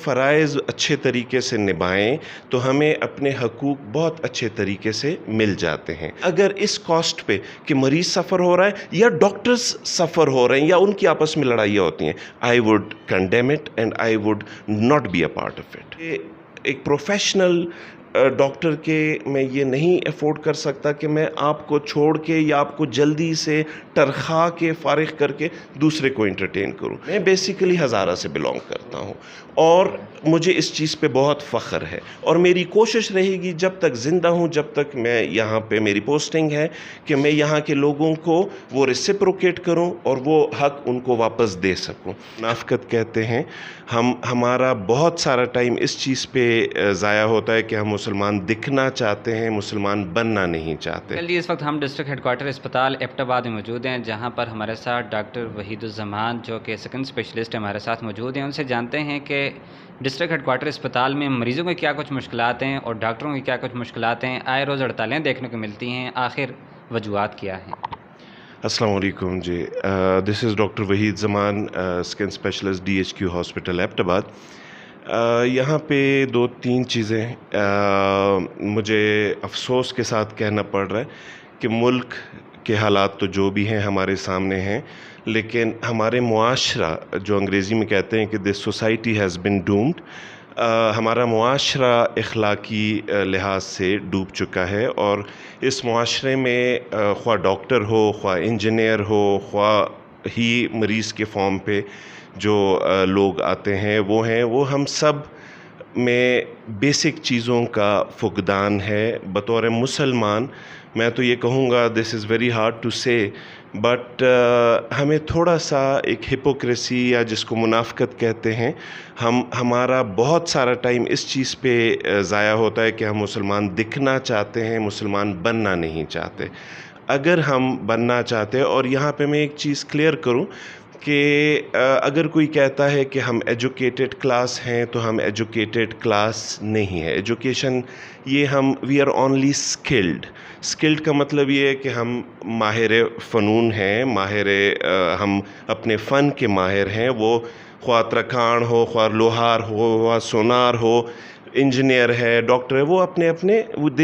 फ़राइज़ अच्छे तरीके से निभाएं तो हमें अपने हकूक़ बहुत अच्छे तरीके से मिल जाते हैं। अगर इस कॉस्ट पे कि मरीज़ सफ़र हो रहा है या डॉक्टर्स सफ़र हो रहे हैं या उनकी आपस में लड़ाइयाँ होती हैं, I would condemn it and I would not be a part of it. एक प्रोफेशनल डॉक्टर के मैं ये नहीं अफोर्ड कर सकता कि मैं आपको छोड़ के या आपको जल्दी से तरखा के फ़ारिग करके दूसरे को एंटरटेन करूं। मैं बेसिकली हज़ारा से बिलोंग करता हूं और मुझे इस चीज़ पे बहुत फ़ख्र है और मेरी कोशिश रहेगी जब तक ज़िंदा हूं, जब तक मैं यहाँ पे मेरी पोस्टिंग है, कि मैं यहाँ के लोगों को वो रेसिप्रोकेट करूं और वो हक़ उनको वापस दे सकूं। मुनाफ़क़त कहते हैं, हमारा बहुत सारा टाइम इस चीज़ पे ज़ाया होता है कि हम मुसलमान दिखना चाहते हैं, मुसलमान बनना नहीं चाहते। चलिए, इस वक्त हम डिस्ट्रिक्ट हेडक्वार्टर अस्पताल एबटाबाद में मौजूद हैं, जहां पर हमारे साथ डॉक्टर वहीदुज़्ज़मान जो कि सेकंड स्पेशलिस्ट हमारे साथ मौजूद हैं। उनसे जानते हैं कि डिस्ट्रिक्ट हेडक्वार्टर अस्पताल में मरीज़ों की क्या कुछ मुश्किलात हैं और डॉक्टरों की क्या कुछ मुश्किलात हैं। आए रोज़ हड़तालें देखने को मिलती हैं, आखिर वजूहात क्या हैं? अस्सलाम वालेकुम जी, this is doctor Waheeduzzaman, skin specialist DHQ hospital Abbottabad. यहाँ पे 2-3 चीज़ें मुझे अफ़सोस के साथ कहना पड़ रहा है कि मुल्क के हालात तो जो भी हैं हमारे सामने हैं, लेकिन हमारे मुआशरा, जो अंग्रेज़ी में कहते हैं कि this society has been doomed, हमारा मुआशरा इख़्लाक़ी लिहाज से डूब चुका है और इस मुआशरे में ख्वाह डॉक्टर हो, ख्वाह इंजीनियर हो, ख्वाह ही मरीज़ के फॉर्म पे जो लोग आते हैं वो हम सब में बेसिक चीज़ों का फुक़दान है। बतौर मुसलमान मैं तो ये कहूँगा, this is very hard to say, but हमें थोड़ा सा एक हिपोक्रेसी या जिसको मुनाफ़क़त कहते हैं, हमारा बहुत सारा टाइम इस चीज़ पे ज़ाया होता है कि हम मुसलमान दिखना चाहते हैं, मुसलमान बनना नहीं चाहते। अगर हम बनना चाहते हैं, और यहाँ पे मैं एक चीज़ क्लियर करूँ कि अगर कोई कहता है कि हम एजुकेटेड क्लास हैं तो हम एजुकेटेड क्लास नहीं है। एजुकेशन ये वी आर ओनली स्किल्ड का मतलब ये है कि हम माहिर फ़नून हैं, हम अपने फ़न के माहिर हैं। वो ख्वाह तरखान हो, ख्वाह लोहार हो, ख्वाह सोनार हो, इंजीनियर है, डॉक्टर है, वो अपने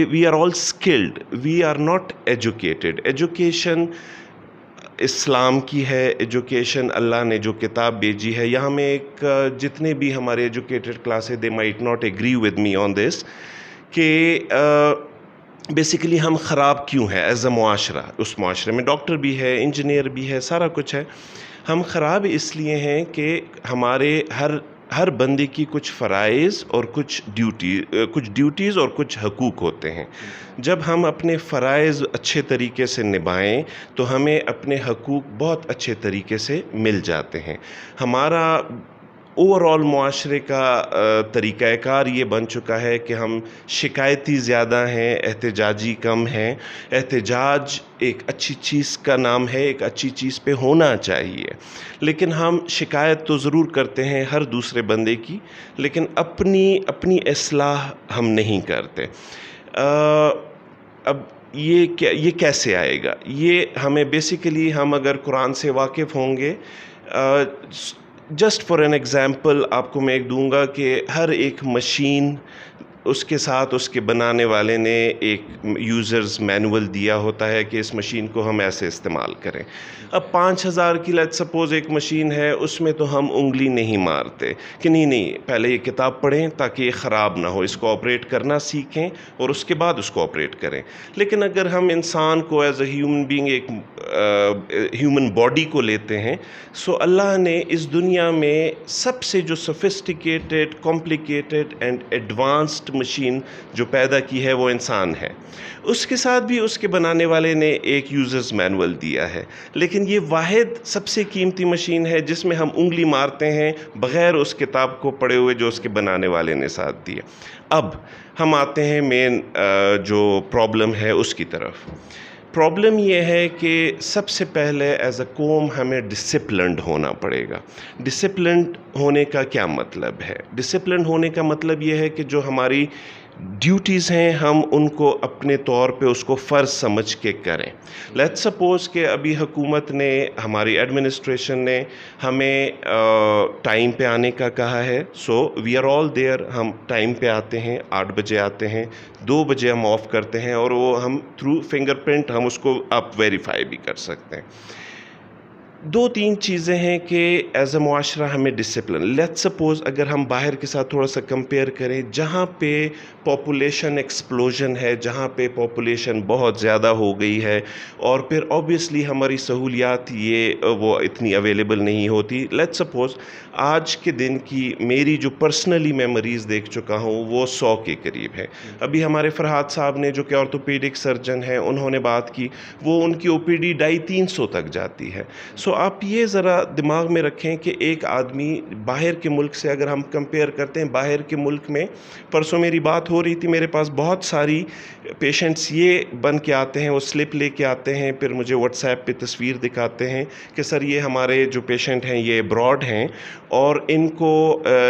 we are all skilled, we are not educated. Education Islam की है, एजुकेशन अल्लाह ने जो किताब भेजी है। यहाँ में एक जितने भी हमारे एजुकेटेड क्लास है, they might not agree with me on this, कि बेसिकली हम ख़राब क्यों हैं एज़ अ मुआशरा। उस मुआशरे में डॉक्टर भी है, इंजीनियर भी है, सारा कुछ है। हम ख़राब इसलिए हैं कि हमारे हर बंदे की कुछ फ़राइज़ और कुछ ड्यूटीज़ और कुछ हकूक़ होते हैं। जब हम अपने फ़राइज़ अच्छे तरीके से निभाएं तो हमें अपने हकूक़ बहुत अच्छे तरीके से मिल जाते हैं। हमारा ओवरऑल मुआशरे का तरीक़ाकार ये बन चुका है कि हम शिकायती ज़्यादा हैं, एहतजाजी कम हैं। एहतजाज एक अच्छी चीज़ का नाम है, एक अच्छी चीज़ पे होना चाहिए, लेकिन हम शिकायत तो ज़रूर करते हैं हर दूसरे बंदे की, लेकिन अपनी इस्लाह हम नहीं करते। अब ये कैसे आएगा? ये हमें बेसिकली, हम अगर कुरान से वाकिफ़ होंगे, जस्ट फॉर एन एग्ज़ाम्पल आपको मैं एक दूंगा कि हर एक मशीन, उसके साथ उसके बनाने वाले ने एक यूज़र्स मैनुअल दिया होता है कि इस मशीन को हम ऐसे इस्तेमाल करें। अब 5000 की लेट्स सपोज़ एक मशीन है, उसमें तो हम उंगली नहीं मारते कि नहीं पहले ये किताब पढ़ें ताकि ये ख़राब ना हो, इसको ऑपरेट करना सीखें और उसके बाद उसको ऑपरेट करें। लेकिन अगर हम इंसान को एज़ अ ह्यूमन बीइंग, एक ह्यूमन बॉडी को लेते हैं, सो अल्लाह ने इस दुनिया में सबसे जो sophisticated, complicated and advanced machine जो पैदा की है वो इंसान है। उसके साथ भी उसके बनाने वाले ने एक यूज़र्स मैनुअल दिया है, लेकिन ये वाहिद सबसे कीमती मशीन है जिसमें हम उंगली मारते हैं बग़ैर उस किताब को पढ़े हुए जो उसके बनाने वाले ने साथ दिया। अब हम आते हैं मेन जो प्रॉब्लम है उसकी तरफ। प्रॉब्लम ये है कि सबसे पहले एज अ कौम हमें डिसिप्लिन्ड होना पड़ेगा। डिसिप्लिन्ड होने का क्या मतलब है? डिसिप्लिन्ड होने का मतलब ये है कि जो हमारी ड्यूटीज़ हैं हम उनको अपने तौर पे उसको फ़र्ज़ समझ के करें। लेट्स सपोज़ कि अभी हुकूमत ने, हमारी एडमिनिस्ट्रेशन ने हमें टाइम पे आने का कहा है, so we are all there, हम टाइम पे आते हैं, 8 बजे आते हैं, 2 बजे हम ऑफ करते हैं और वो हम थ्रू फिंगरप्रिंट हम उसको आप वेरीफाई भी कर सकते हैं। 2-3 चीज़ें हैं कि एज़ अ मुआशरा हमें डिसिप्लिन, लेट्स सपोज़ अगर हम बाहर के साथ थोड़ा सा कंपेयर करें, जहाँ पे पॉपुलेशन एक्सप्लोजन है, जहाँ पे पॉपुलेशन बहुत ज़्यादा हो गई है और फिर ऑब्वियसली हमारी सहूलियात वो इतनी अवेलेबल नहीं होती। लेट्स सपोज़ आज के दिन की मेरी जो पर्सनली मैं मरीज़ देख चुका हूँ वो 100 के करीब है। अभी हमारे फरहाद साहब ने, जो कि ऑर्थोपेडिक सर्जन हैं, उन्होंने बात की, वो उनकी ओपीडी 250-300 तक जाती है। सो आप ये ज़रा दिमाग में रखें कि एक आदमी बाहर के मुल्क से, अगर हम कंपेयर करते हैं बाहर के मुल्क में, परसों मेरी बात हो रही थी, मेरे पास बहुत सारी पेशेंट्स ये बन के आते हैं, वो स्लिप लेके आते हैं, फिर मुझे व्हाट्सएप पे तस्वीर दिखाते हैं कि सर ये हमारे जो पेशेंट हैं ये अब्रॉड हैं और इनको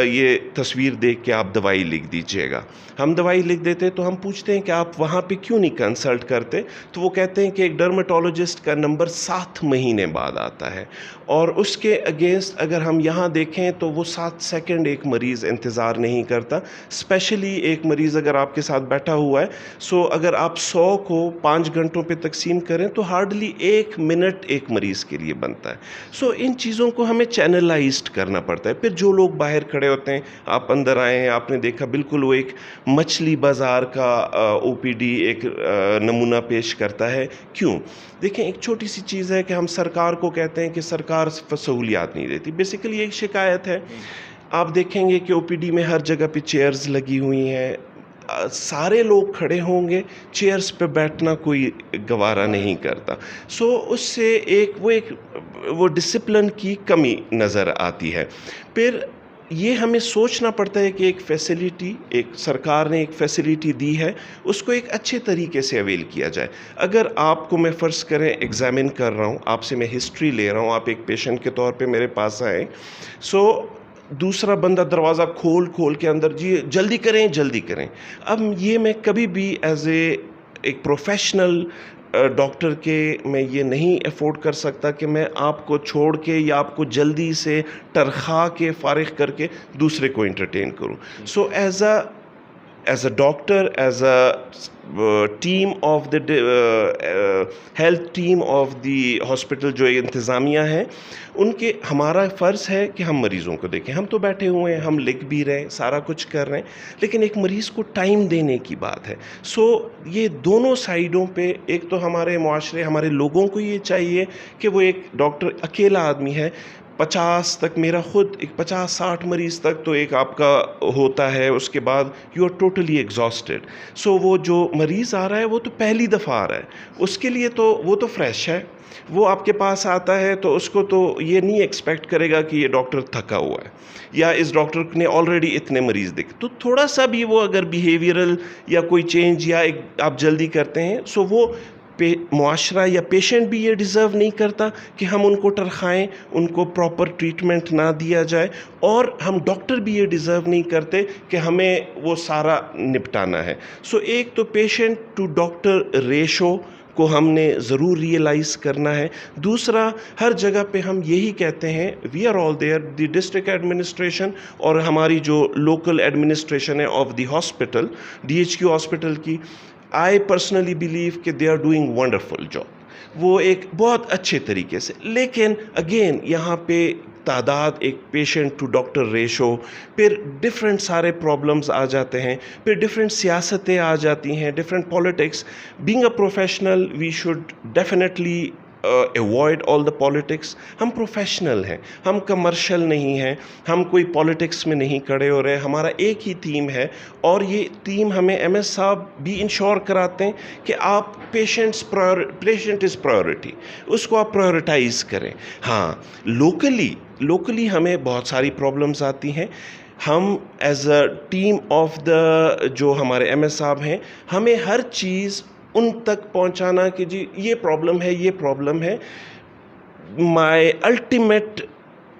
ये तस्वीर देख के आप दवाई लिख दीजिएगा। हम दवाई लिख देते हैं तो हम पूछते हैं कि आप वहाँ पे क्यों नहीं कंसल्ट करते, तो वो कहते हैं कि एक डर्मेटोलॉजिस्ट का नंबर 7 महीने बाद आता है और उसके अगेंस्ट अगर हम यहाँ देखें तो वो 7 सेकंड एक मरीज़ इंतज़ार नहीं करता। स्पेशली एक मरीज़ अगर आपके साथ बैठा हुआ है, सो अगर आप 100 को 5 घंटों पे तकसीम करें तो हार्डली 1 मिनट एक मरीज़ के लिए बनता है। सो इन चीज़ों को हमें चैनलाइज्ड करना पड़ता है। फिर जो लोग बाहर खड़े होते हैं, आप अंदर आए हैं, आपने देखा बिल्कुल वो एक मछली बाज़ार का ओपीडी एक नमूना पेश करता है। क्यों? देखें, एक छोटी सी चीज़ है कि हम सरकार को कहते हैं कि सरकार सहूलियात नहीं देती। बेसिकली एक शिकायत है, आप देखेंगे कि ओपीडी में हर जगह पे चेयर्स लगी हुई हैं, सारे लोग खड़े होंगे, चेयर्स पे बैठना कोई गवारा नहीं करता। सो उससे वो डिसिप्लिन की कमी नज़र आती है। फिर ये हमें सोचना पड़ता है कि एक सरकार ने एक फैसिलिटी दी है, उसको एक अच्छे तरीके से अवेल किया जाए। अगर आपको मैं फ़र्ज़ करें एग्ज़ामिन कर रहा हूँ, आपसे मैं हिस्ट्री ले रहा हूँ, आप एक पेशेंट के तौर पे मेरे पास आए, सो दूसरा बंदा दरवाज़ा खोल के अंदर, जी जल्दी करें। अब ये मैं कभी भी एक प्रोफेशनल डॉक्टर के मैं ये नहीं अफोर्ड कर सकता कि मैं आपको छोड़ के या आपको जल्दी से टरखा के फ़ारिग करके दूसरे को एंटरटेन करूं। सो as a doctor, as a team of the health team of the hospital, जो इंतज़ामिया है, हमारा फ़र्ज़ है कि हम मरीज़ों को देखें। हम तो बैठे हुए हैं, हम लिख भी रहे हैं, सारा कुछ कर रहे हैं, लेकिन एक मरीज़ को टाइम देने की बात है। सो ये दोनों साइडों पे, एक तो हमारे मुआशरे, हमारे लोगों को ये चाहिए कि वो एक डॉक्टर अकेला आदमी है, 50 तक, मेरा खुद एक 50-60 मरीज़ तक तो एक आपका होता है, उसके बाद यू आर टोटली एग्जॉस्टेड। सो वो जो मरीज़ आ रहा है वो तो पहली दफ़ा आ रहा है, उसके लिए तो वो तो फ्रेश है, वो आपके पास आता है तो उसको तो ये नहीं एक्सपेक्ट करेगा कि ये डॉक्टर थका हुआ है या इस डॉक्टर ने ऑलरेडी इतने मरीज़ देखे। तो थोड़ा सा भी वो अगर बिहेवियरल या कोई चेंज या आप जल्दी करते हैं, सो वो मुआशरा या पेशेंट भी ये डिज़र्व नहीं करता कि हम उनको टरखाएं, उनको प्रॉपर ट्रीटमेंट ना दिया जाए, और हम डॉक्टर भी ये डिज़र्व नहीं करते कि हमें वो सारा निपटाना है। सो एक तो पेशेंट टू डॉक्टर रेशो को हमने ज़रूर रियलाइज़ करना है। दूसरा, हर जगह पे हम यही कहते हैं, we are all there, the district administration और हमारी जो लोकल एडमिनिस्ट्रेशन है of the hospital, DHQ hospital की, आई पर्सनली बिलीव कि they are doing wonderful job, वो एक बहुत अच्छे तरीके से। लेकिन अगेन यहाँ पे तादाद, एक पेशेंट टू डॉक्टर रेशो, फिर डिफरेंट सारे प्रॉब्लम्स आ जाते हैं, फिर डिफरेंट सियासतें आ जाती हैं, different politics. Being a professional we should definitely avoid all the politics. हम प्रोफेशनल हैं, हम कमर्शियल नहीं हैं, हम कोई पॉलिटिक्स में नहीं खड़े हो रहे। हमारा एक ही टीम है और ये टीम हमें MS साहब भी इंश्योर कराते हैं कि आप पेशेंट इज़ प्रायोरिटी, उसको आप प्रायोरिटाइज़ करें। हाँ, लोकली हमें बहुत सारी प्रॉब्लम्स आती हैं। हम as a team of the जो हमारे MS साहब हैं, हमें हर चीज़ उन तक पहुंचाना कि जी ये प्रॉब्लम है। माय अल्टीमेट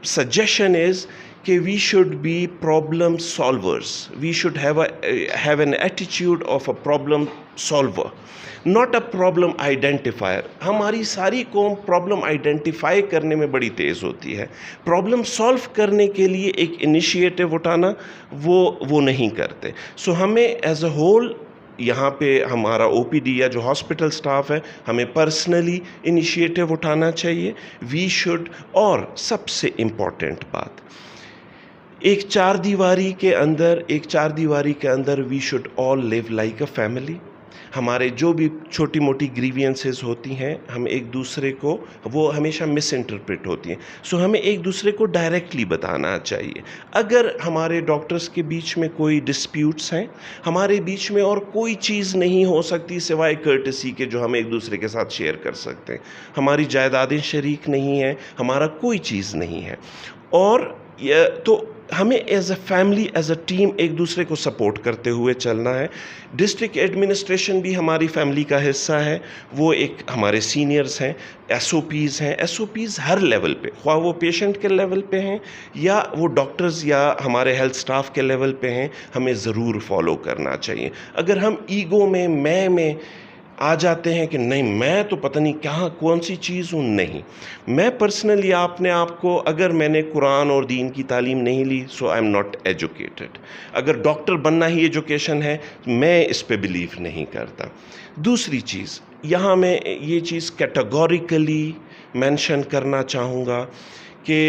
सजेशन इज़ کہ we should be problem solvers. We should have an attitude of a problem solver, not a problem identifier. ہماری ساری قوم پرابلم آئیڈینٹیفائی کرنے میں بڑی تیز ہوتی ہے، پرابلم سالو کرنے کے لیے ایک انیشیٹو اٹھانا وہ نہیں کرتے. سو ہمیں ایز اے ہول یہاں پہ ہمارا او پی ڈی یا جو ہاسپٹل سٹاف ہے ہمیں پرسنلی انیشیٹو اٹھانا چاہیے. وی شوڈ، اور سب سے امپورٹنٹ بات، ایک چار دیواری کے اندر we should all live like a family. ہمارے جو بھی چھوٹی موٹی گریوینسز ہوتی ہیں ہم ایک دوسرے کو، وہ ہمیشہ مس انٹرپریٹ ہوتی ہیں، سو ہمیں ایک دوسرے کو ڈائریکٹلی بتانا چاہیے. اگر ہمارے ڈاکٹرز کے بیچ میں کوئی ڈسپیوٹس ہیں، ہمارے بیچ میں اور کوئی چیز نہیں ہو سکتی سوائے کرٹسی کے جو ہم ایک دوسرے کے ساتھ شیئر کر سکتے ہیں. ہماری جائیدادیں شریک نہیں ہیں، ہمارا کوئی چیز نہیں ہے، اور تو ہمیں as a family, as a team ایک دوسرے کو سپورٹ کرتے ہوئے چلنا ہے. ڈسٹرکٹ ایڈمنسٹریشن بھی ہماری فیملی کا حصہ ہے، وہ ایک ہمارے سینئرز ہیں. ایس او پیز ہر لیول پہ، خواہ وہ پیشنٹ کے لیول پہ ہیں یا وہ ڈاکٹرز یا ہمارے ہیلتھ سٹاف کے لیول پہ ہیں، ہمیں ضرور فالو کرنا چاہیے. اگر ہم ایگو میں آ جاتے ہیں کہ نہیں میں تو پتہ نہیں کہاں کون سی چیز ہوں، نہیں، میں پرسنلی آپ کو، اگر میں نے قرآن اور دین کی تعلیم نہیں لی سو آئی ایم ناٹ ایجوکیٹڈ. اگر ڈاکٹر بننا ہی ایجوکیشن ہے، میں اس پہ بلیو نہیں کرتا. دوسری چیز، یہاں میں یہ چیز کیٹیگوریکلی مینشن کرنا چاہوں گا کہ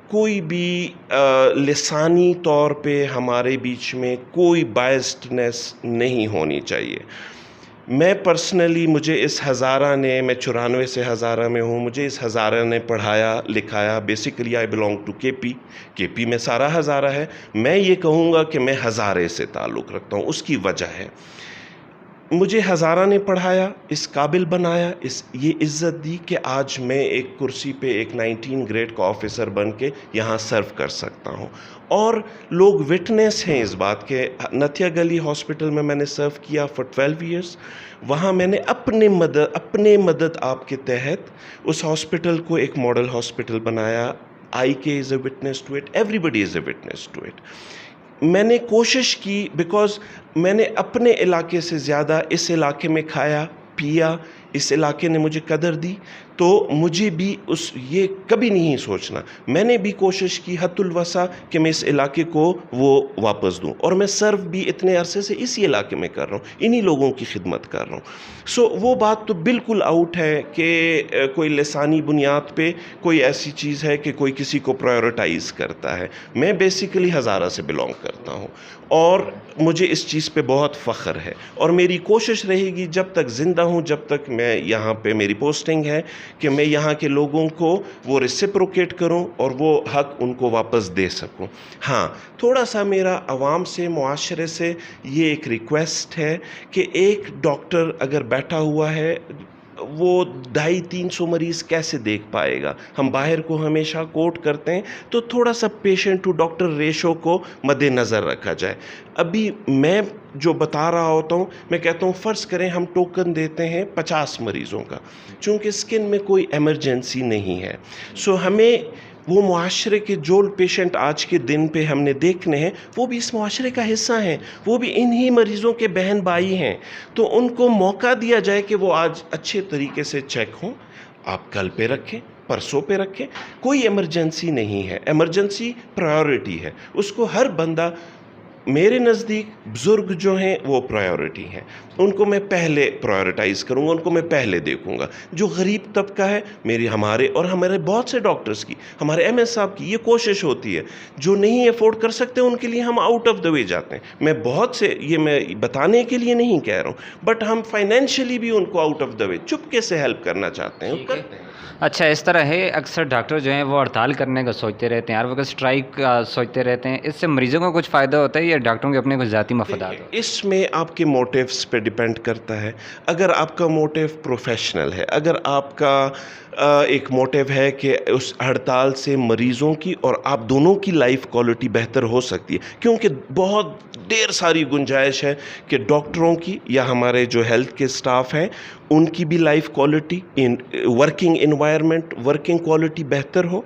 کوئی بھی لسانی طور پہ ہمارے بیچ میں کوئی بائسڈنس نہیں ہونی چاہیے. میں پرسنلی، مجھے اس ہزارہ نے، میں 94 سے ہزارہ میں ہوں، مجھے اس ہزارہ نے پڑھایا لکھایا. بیسیکلی آئی بلانگ ٹو کے پی میں سارا ہزارہ ہے. میں یہ کہوں گا کہ میں ہزارے سے تعلق رکھتا ہوں. اس کی وجہ ہے مجھے ہزارہ نے پڑھایا، اس قابل بنایا، یہ عزت دی کہ آج میں ایک کرسی پہ ایک 19 گریڈ کا آفیسر بن کے یہاں سرو کر سکتا ہوں. اور لوگ وٹنس ہیں اس بات کے. نتھیا گلی ہاسپٹل میں نے سرو کیا فار 12 ایئرس. وہاں میں نے اپنے مدد آپ کے تحت اس ہاسپٹل کو ایک ماڈل ہاسپٹل بنایا. I K is a witness to it, everybody is a witness to it. میں نے کوشش کی، بیکاز میں نے اپنے علاقے سے زیادہ اس علاقے میں کھایا پیا، اس علاقے نے مجھے قدر دی، تو مجھے بھی یہ کبھی نہیں سوچنا. میں نے بھی کوشش کی حد الوسع کہ میں اس علاقے کو وہ واپس دوں، اور میں سرو بھی اتنے عرصے سے اسی علاقے میں کر رہا ہوں، انہی لوگوں کی خدمت کر رہا ہوں. سو وہ بات تو بالکل آؤٹ ہے کہ کوئی لسانی بنیاد پہ کوئی ایسی چیز ہے کہ کوئی کسی کو پرائیورٹائز کرتا ہے. میں بیسیکلی ہزارہ سے بلانگ کرتا ہوں، اور مجھے اس چیز پہ بہت فخر ہے، اور میری کوشش رہے گی جب تک زندہ ہوں، جب تک میں یہاں پہ میری پوسٹنگ ہے، کہ میں یہاں کے لوگوں کو وہ ریسپروکیٹ کروں اور وہ حق ان کو واپس دے سکوں. ہاں، تھوڑا سا میرا عوام سے، معاشرے سے یہ ایک ریکویسٹ ہے کہ ایک ڈاکٹر اگر بیٹھا ہوا ہے وہ 250-300 مریض کیسے دیکھ پائے گا. ہم باہر کو ہمیشہ کوٹ کرتے ہیں، تو تھوڑا سا پیشنٹ ٹو ڈاکٹر ریشو کو مد نظر رکھا جائے. ابھی میں جو بتا رہا ہوتا ہوں، میں کہتا ہوں فرض کریں ہم ٹوکن دیتے ہیں 50 مریضوں کا، چونکہ اسکن میں کوئی ایمرجنسی نہیں ہے. سو ہمیں وہ معاشرے کے جو پیشنٹ آج کے دن پہ ہم نے دیکھنے ہیں، وہ بھی اس معاشرے کا حصہ ہیں، وہ بھی انہی مریضوں کے بہن بھائی ہیں. تو ان کو موقع دیا جائے کہ وہ آج اچھے طریقے سے چیک ہوں. آپ کل پہ رکھیں، پرسوں پہ رکھیں، کوئی ایمرجنسی نہیں ہے. ایمرجنسی پرائیورٹی ہے، اس کو ہر بندہ، میرے نزدیک بزرگ جو ہیں وہ پرائیورٹی ہیں، ان کو میں پہلے پرائیورٹائز کروں گا، ان کو میں پہلے دیکھوں گا. جو غریب طبقہ ہے، ہمارے بہت سے ڈاکٹرز کی، ہمارے ایم ایس صاحب کی یہ کوشش ہوتی ہے، جو نہیں افورڈ کر سکتے ان کے لیے ہم آؤٹ آف دا وے جاتے ہیں. میں بہت سے، یہ میں بتانے کے لیے نہیں کہہ رہا ہوں، بٹ ہم فائنینشلی بھی ان کو آؤٹ آف دا وے چپکے سے ہیلپ کرنا چاہتے ہیں، کرتے ہیں. اچھا، اس طرح ہے، اکثر ڈاکٹر جو ہیں وہ ہڑتال کرنے کا سوچتے رہتے ہیں، ہر وقت اسٹرائک سوچتے رہتے ہیں. اس سے مریضوں کو کچھ فائدہ ہوتا ہے یا ڈاکٹروں کے اپنے کچھ ذاتی مفادات ہوتے ہیں؟ اس میں آپ کے موٹیوز پہ ڈیپینڈ کرتا ہے. اگر آپ کا موٹیو پروفیشنل ہے، اگر آپ کا ایک موٹیو ہے کہ اس ہڑتال سے مریضوں کی اور آپ دونوں کی لائف کوالٹی بہتر ہو سکتی ہے، کیونکہ بہت ڈھیر ساری گنجائش ہے کہ ڈاکٹروں کی یا ہمارے جو ہیلتھ کے سٹاف ہیں ان کی بھی life quality, working environment, working quality بہتر ہو،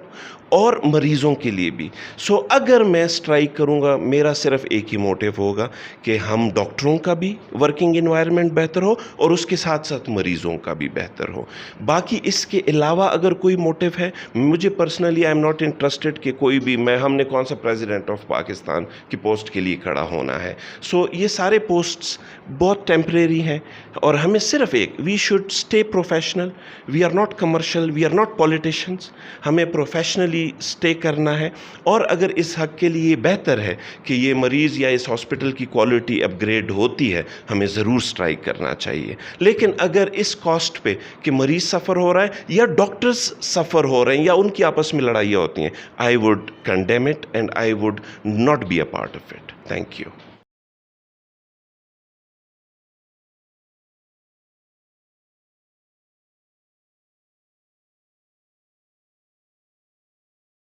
اور مریضوں کے لیے بھی. سو اگر میں اسٹرائک کروں گا, میرا صرف ایک ہی موٹیو ہوگا کہ ہم ڈاکٹروں کا بھی ورکنگ انوائرمنٹ بہتر ہو اور اس کے ساتھ ساتھ مریضوں کا بھی بہتر ہو. باقی اس کے علاوہ اگر کوئی موٹیو ہے, مجھے personally I am not interested کہ کوئی بھی ہم نے کون سا پریزیڈنٹ آف پاکستان کی پوسٹ کے لیے کھڑا ہونا ہے. سو یہ سارے پوسٹس بہت ٹیمپریری ہیں اور ہمیں صرف ایک, we should stay professional, we are not commercial, we are not politicians. ہمیں پروفیشنلی اسٹے کرنا ہے, اور اگر اس حق کے لیے بہتر ہے کہ یہ مریض یا اس ہاسپٹل کی کوالٹی اپ گریڈ ہوتی ہے, ہمیں ضرور اسٹرائک کرنا چاہیے. لیکن اگر اس کاسٹ پہ کہ مریض سفر ہو رہا ہے یا ڈاکٹرز سفر ہو رہے ہیں یا ان کی آپس میں لڑائیاں ہوتی ہیں, I would condemn it and I would not be a part of it. Thank you.